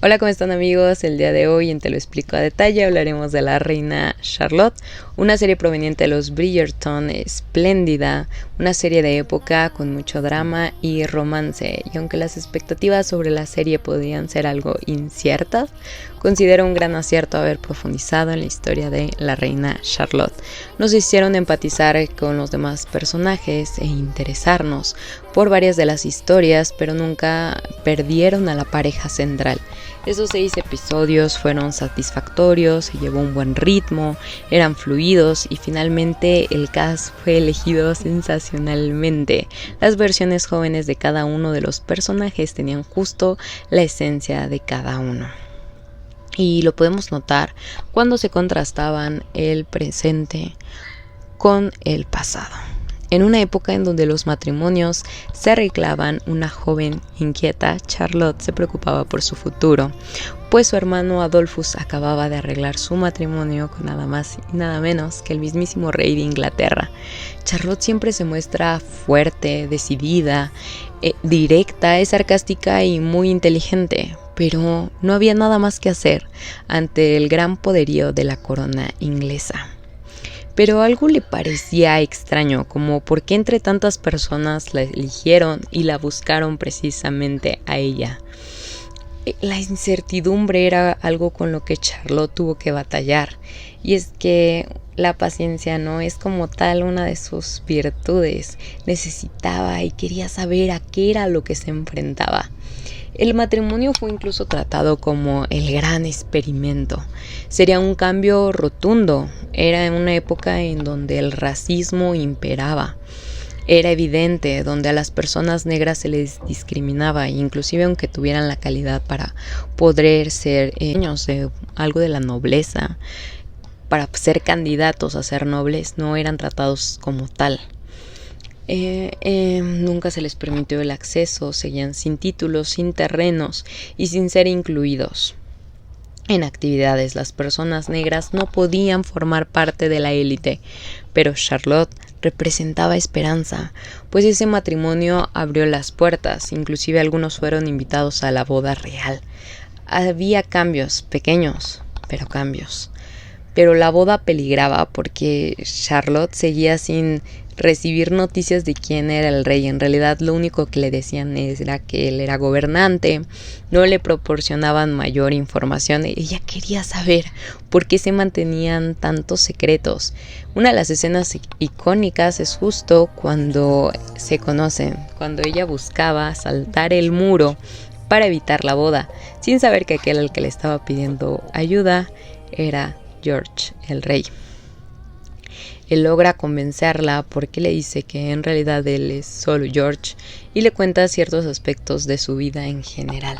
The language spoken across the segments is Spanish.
Hola, ¿cómo están amigos? El día de hoy en Te lo explico a detalle hablaremos de la reina Charlotte, una serie proveniente de los Bridgerton, espléndida, una serie de época con mucho drama y romance, y aunque las expectativas sobre la serie podían ser algo inciertas, considero un gran acierto haber profundizado en la historia de la reina Charlotte. Nos hicieron empatizar con los demás personajes e interesarnos por varias de las historias, pero nunca perdieron a la pareja central. Esos 6 episodios fueron satisfactorios, se llevó un buen ritmo, eran fluidos y finalmente el cast fue elegido sensacionalmente. Las versiones jóvenes de cada uno de los personajes tenían justo la esencia de cada uno. Y lo podemos notar cuando se contrastaban el presente con el pasado. En una época en donde los matrimonios se arreglaban, una joven inquieta, Charlotte, se preocupaba por su futuro, pues su hermano Adolphus acababa de arreglar su matrimonio con nada más y nada menos que el mismísimo rey de Inglaterra. Charlotte siempre se muestra fuerte, decidida, directa, es sarcástica y muy inteligente, pero no había nada más que hacer ante el gran poderío de la corona inglesa. Pero algo le parecía extraño, como por qué entre tantas personas la eligieron y la buscaron precisamente a ella. La incertidumbre era algo con lo que Charlotte tuvo que batallar, y es que la paciencia no es como tal una de sus virtudes. Necesitaba y quería saber a qué era lo que se enfrentaba. El matrimonio fue incluso tratado como el gran experimento. Sería un cambio rotundo. Era en una época en donde el racismo imperaba. Era evidente, donde a las personas negras se les discriminaba, inclusive aunque tuvieran la calidad para poder ser dueños de algo de la nobleza, para ser candidatos a ser nobles, no eran tratados como tal. Nunca se les permitió el acceso, seguían sin títulos, sin terrenos y sin ser incluidos en actividades. Las personas negras no podían formar parte de la élite, pero Charlotte representaba esperanza, pues ese matrimonio abrió las puertas, inclusive algunos fueron invitados a la boda real. Había cambios, pequeños, pero cambios. Pero la boda peligraba porque Charlotte seguía sin recibir noticias de quién era el rey. En realidad lo único que le decían era que él era gobernante, no le proporcionaban mayor información. Ella quería saber por qué se mantenían tantos secretos. Una de las escenas icónicas es justo cuando se conocen, cuando ella buscaba saltar el muro para evitar la boda, sin saber que aquel al que le estaba pidiendo ayuda era George, el rey. Él logra convencerla porque le dice que en realidad él es solo George y le cuenta ciertos aspectos de su vida en general.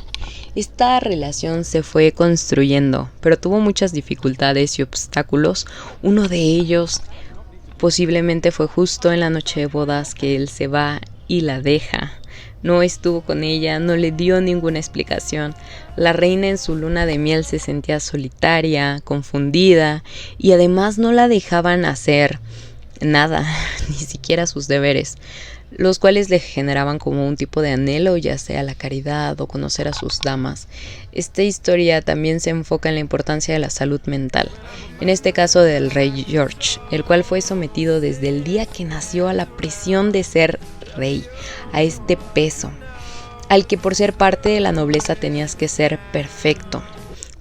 Esta relación se fue construyendo, pero tuvo muchas dificultades y obstáculos. Uno de ellos posiblemente fue justo en la noche de bodas que él se va y la deja. No estuvo con ella, no le dio ninguna explicación. La reina en su luna de miel se sentía solitaria, confundida, y además no la dejaban hacer nada, ni siquiera sus deberes, los cuales le generaban como un tipo de anhelo, ya sea la caridad o conocer a sus damas. Esta historia también se enfoca en la importancia de la salud mental, en este caso del rey George, el cual fue sometido desde el día que nació a la presión de ser rey, a este peso, al que por ser parte de la nobleza tenías que ser perfecto.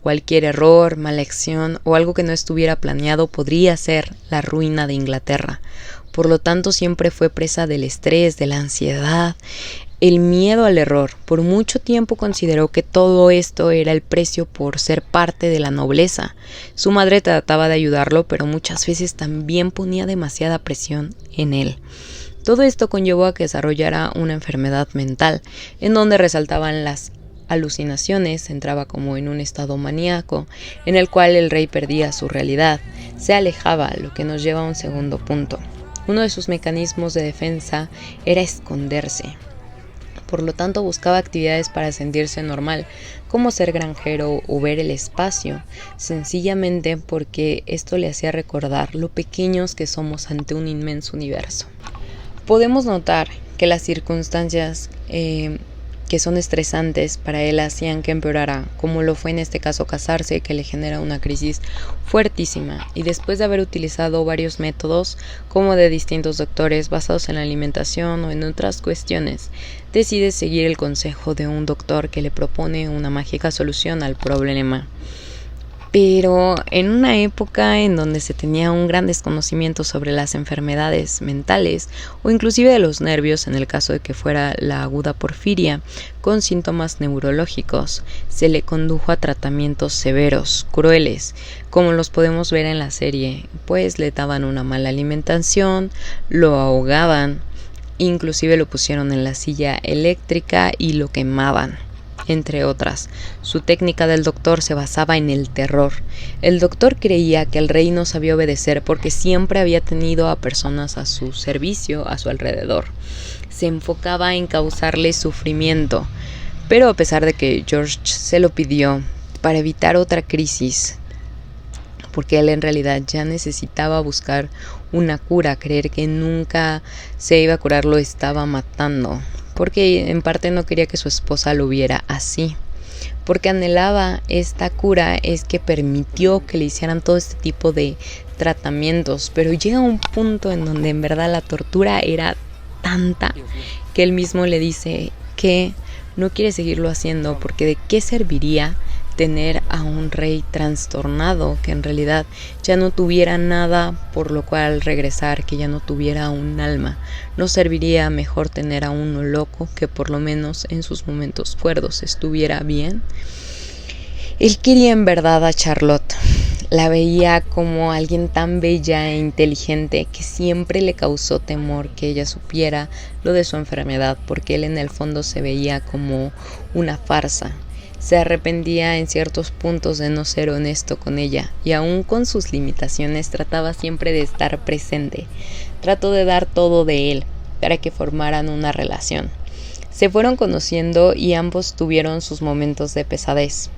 Cualquier error, mala acción o algo que no estuviera planeado podría ser la ruina de Inglaterra. Por lo tanto, siempre fue presa del estrés, de la ansiedad, el miedo al error. Por mucho tiempo consideró que todo esto era el precio por ser parte de la nobleza. Su madre trataba de ayudarlo, pero muchas veces también ponía demasiada presión en él. Todo esto conllevó a que desarrollara una enfermedad mental, en donde resaltaban las alucinaciones, entraba como en un estado maníaco, en el cual el rey perdía su realidad, se alejaba, lo que nos lleva a un segundo punto. Uno de sus mecanismos de defensa era esconderse. Por lo tanto, buscaba actividades para sentirse normal, como ser granjero o ver el espacio, sencillamente porque esto le hacía recordar lo pequeños que somos ante un inmenso universo. Podemos notar que las circunstancias que son estresantes para él hacían que empeorara, como lo fue en este caso casarse, que le genera una crisis fuertísima. Y después de haber utilizado varios métodos, como de distintos doctores basados en la alimentación o en otras cuestiones, decide seguir el consejo de un doctor que le propone una mágica solución al problema. Pero en una época en donde se tenía un gran desconocimiento sobre las enfermedades mentales o inclusive de los nervios en el caso de que fuera la aguda porfiria con síntomas neurológicos, se le condujo a tratamientos severos, crueles, como los podemos ver en la serie, pues le daban una mala alimentación, lo ahogaban, inclusive lo pusieron en la silla eléctrica y lo quemaban, entre otras. Su técnica del doctor se basaba en el terror. El doctor creía que el rey no sabía obedecer porque siempre había tenido a personas a su servicio, a su alrededor. Se enfocaba en causarle sufrimiento, pero a pesar de que George se lo pidió para evitar otra crisis, porque él en realidad ya necesitaba buscar una cura, creer que nunca se iba a curar lo estaba matando, porque en parte no quería que su esposa lo viera así, porque anhelaba esta cura, es que permitió que le hicieran todo este tipo de tratamientos, pero llega un punto en donde en verdad la tortura era tanta que él mismo le dice que no quiere seguirlo haciendo, porque de qué serviría tener a un rey trastornado que en realidad ya no tuviera nada por lo cual regresar, que ya no tuviera un alma. No serviría mejor tener a uno loco que por lo menos en sus momentos cuerdos estuviera bien. Él quería en verdad a Charlotte. La veía como alguien tan bella e inteligente que siempre le causó temor que ella supiera lo de su enfermedad, porque él en el fondo se veía como una farsa. Se arrepentía en ciertos puntos de no ser honesto con ella, y aún con sus limitaciones trataba siempre de estar presente. Trató de dar todo de él para que formaran una relación. Se fueron conociendo y ambos tuvieron sus momentos de pesadez.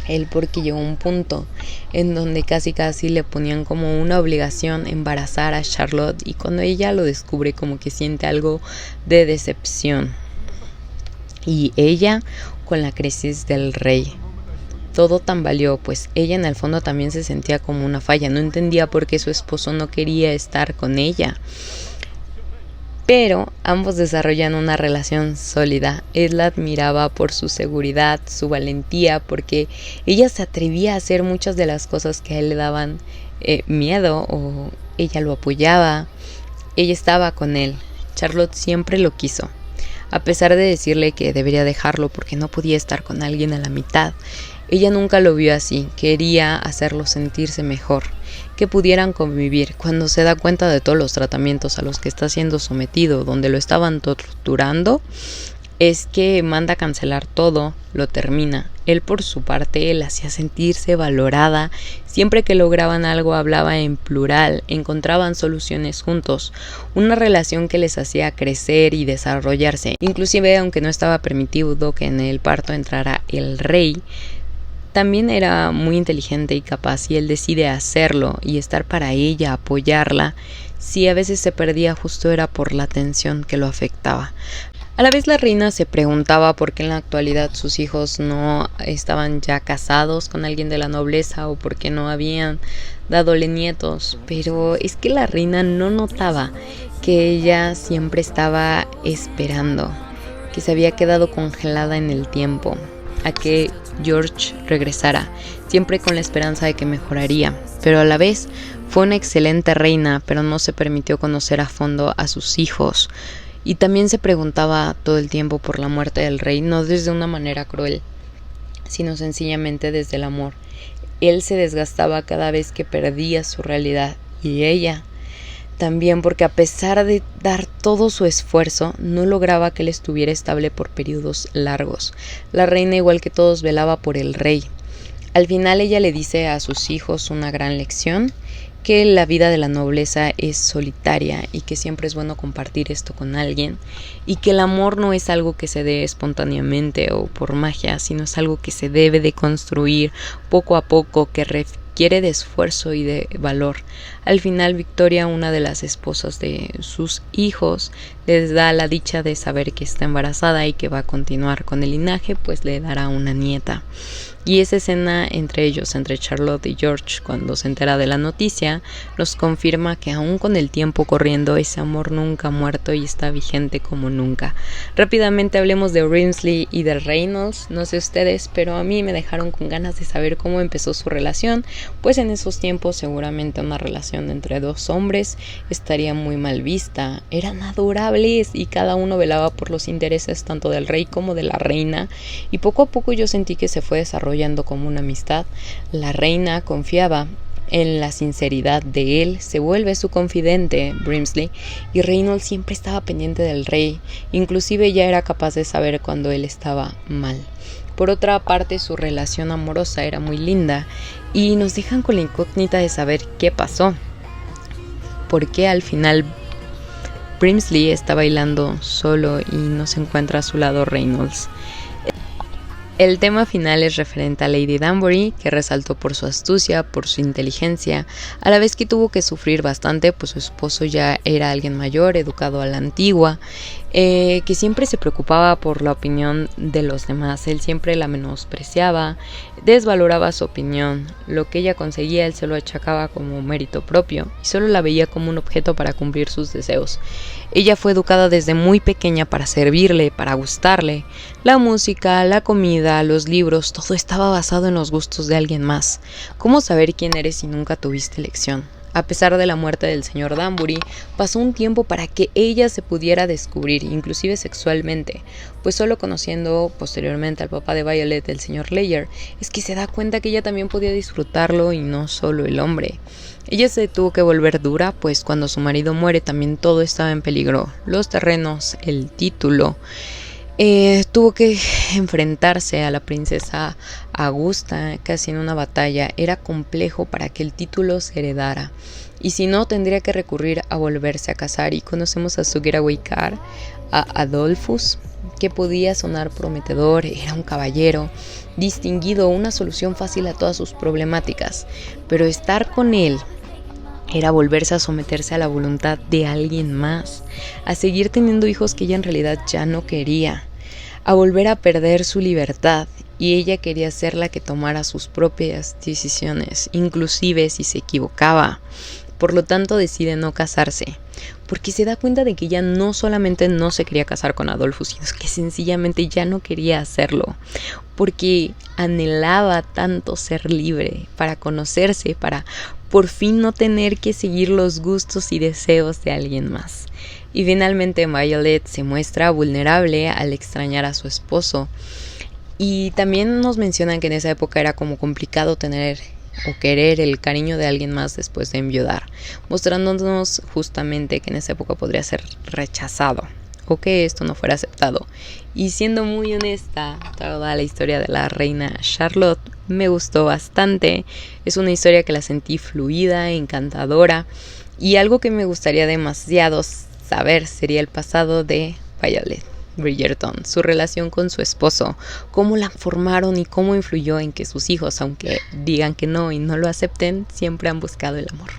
Él porque llegó a un punto en donde casi le ponían como una obligación embarazar a Charlotte, y cuando ella lo descubre como que siente algo de decepción. Y ella con la crisis del rey. Todo tambaleó, pues ella en el fondo también se sentía como una falla, no entendía por qué su esposo no quería estar con ella. Pero ambos desarrollan una relación sólida. Él la admiraba por su seguridad, su valentía, porque ella se atrevía a hacer muchas de las cosas que a él le daban miedo, o ella lo apoyaba, ella estaba con él. Charlotte siempre lo quiso, a pesar de decirle que debería dejarlo porque no podía estar con alguien a la mitad. Ella nunca lo vio así, quería hacerlo sentirse mejor, que pudieran convivir. Cuando se da cuenta de todos los tratamientos a los que está siendo sometido, donde lo estaban torturando, es que manda a cancelar todo, lo termina. Él por su parte la hacía sentirse valorada, siempre que lograban algo hablaba en plural, encontraban soluciones juntos, una relación que les hacía crecer y desarrollarse. Inclusive aunque no estaba permitido que en el parto entrara el rey, también era muy inteligente y capaz, y él decide hacerlo y estar para ella, apoyarla. Si a veces se perdía, justo era por la tensión que lo afectaba. A la vez la reina se preguntaba por qué en la actualidad sus hijos no estaban ya casados con alguien de la nobleza, o por qué no habían dadole nietos, pero es que la reina no notaba que ella siempre estaba esperando, que se había quedado congelada en el tiempo, a que George regresara, siempre con la esperanza de que mejoraría. Pero a la vez fue una excelente reina, pero no se permitió conocer a fondo a sus hijos. Y también se preguntaba todo el tiempo por la muerte del rey, no desde una manera cruel, sino sencillamente desde el amor. Él se desgastaba cada vez que perdía su realidad, y ella también, porque a pesar de dar todo su esfuerzo, no lograba que él estuviera estable por periodos largos. La reina, igual que todos, velaba por el rey. Al final ella le dice a sus hijos una gran lección, que la vida de la nobleza es solitaria y que siempre es bueno compartir esto con alguien, y que el amor no es algo que se dé espontáneamente o por magia, sino es algo que se debe de construir poco a poco, que requiere requiere de esfuerzo y de valor. Al final Victoria, una de las esposas de sus hijos, les da la dicha de saber que está embarazada y que va a continuar con el linaje, pues le dará una nieta. Y esa escena entre ellos, entre Charlotte y George, cuando se entera de la noticia, nos confirma que aún con el tiempo corriendo, ese amor nunca ha muerto y está vigente como nunca. Rápidamente hablemos de Brimsley y de Reynolds. No sé ustedes, pero a mí me dejaron con ganas de saber cómo empezó su relación, pues en esos tiempos seguramente una relación entre dos hombres estaría muy mal vista. Eran adorables y cada uno velaba por los intereses tanto del rey como de la reina, y poco a poco yo sentí que se fue desarrollando como una amistad. La reina confiaba en la sinceridad de él, se vuelve su confidente, Brimsley, y Reynolds siempre estaba pendiente del rey, inclusive ya era capaz de saber cuando él estaba mal. Por otra parte, su relación amorosa era muy linda y nos dejan con la incógnita de saber qué pasó, porque al final Brimsley está bailando solo y no se encuentra a su lado Reynolds. El tema final es referente a Lady Danbury, que resaltó por su astucia, por su inteligencia, a la vez que tuvo que sufrir bastante, pues su esposo ya era alguien mayor, educado a la antigua, que siempre se preocupaba por la opinión de los demás. Él siempre la menospreciaba, desvaloraba su opinión. Lo que ella conseguía él se lo achacaba como mérito propio y solo la veía como un objeto para cumplir sus deseos. Ella fue educada desde muy pequeña para servirle, para gustarle. La música, la comida, los libros, todo estaba basado en los gustos de alguien más. ¿Cómo saber quién eres si nunca tuviste elección? A pesar de la muerte del señor Danbury, pasó un tiempo para que ella se pudiera descubrir, inclusive sexualmente, pues solo conociendo posteriormente al papá de Violet, el señor Layer, es que se da cuenta que ella también podía disfrutarlo y no solo el hombre. Ella se tuvo que volver dura, pues cuando su marido muere también todo estaba en peligro, los terrenos, el título. Tuvo que enfrentarse a la princesa Augusta casi en una batalla. Era complejo para que el título se heredara, y si no tendría que recurrir a volverse a casar. Y conocemos a su getaway car, a Adolphus, que podía sonar prometedor, era un caballero distinguido, una solución fácil a todas sus problemáticas, pero estar con él era volverse a someterse a la voluntad de alguien más, a seguir teniendo hijos que ella en realidad ya no quería, a volver a perder su libertad, y ella quería ser la que tomara sus propias decisiones, inclusive si se equivocaba. Por lo tanto decide no casarse, porque se da cuenta de que ella no solamente no se quería casar con Adolfo, sino que sencillamente ya no quería hacerlo, porque anhelaba tanto ser libre, para conocerse, para por fin no tener que seguir los gustos y deseos de alguien más. Y finalmente Violet se muestra vulnerable al extrañar a su esposo. Y también nos mencionan que en esa época era como complicado tener o querer el cariño de alguien más después de enviudar, mostrándonos justamente que en esa época podría ser rechazado o que esto no fuera aceptado. Y siendo muy honesta, toda la historia de la reina Charlotte me gustó bastante. Es una historia que la sentí fluida, encantadora, y algo que me gustaría demasiado saber sería el pasado de Violet Bridgerton, su relación con su esposo, cómo la formaron y cómo influyó en que sus hijos, aunque digan que no y no lo acepten, siempre han buscado el amor.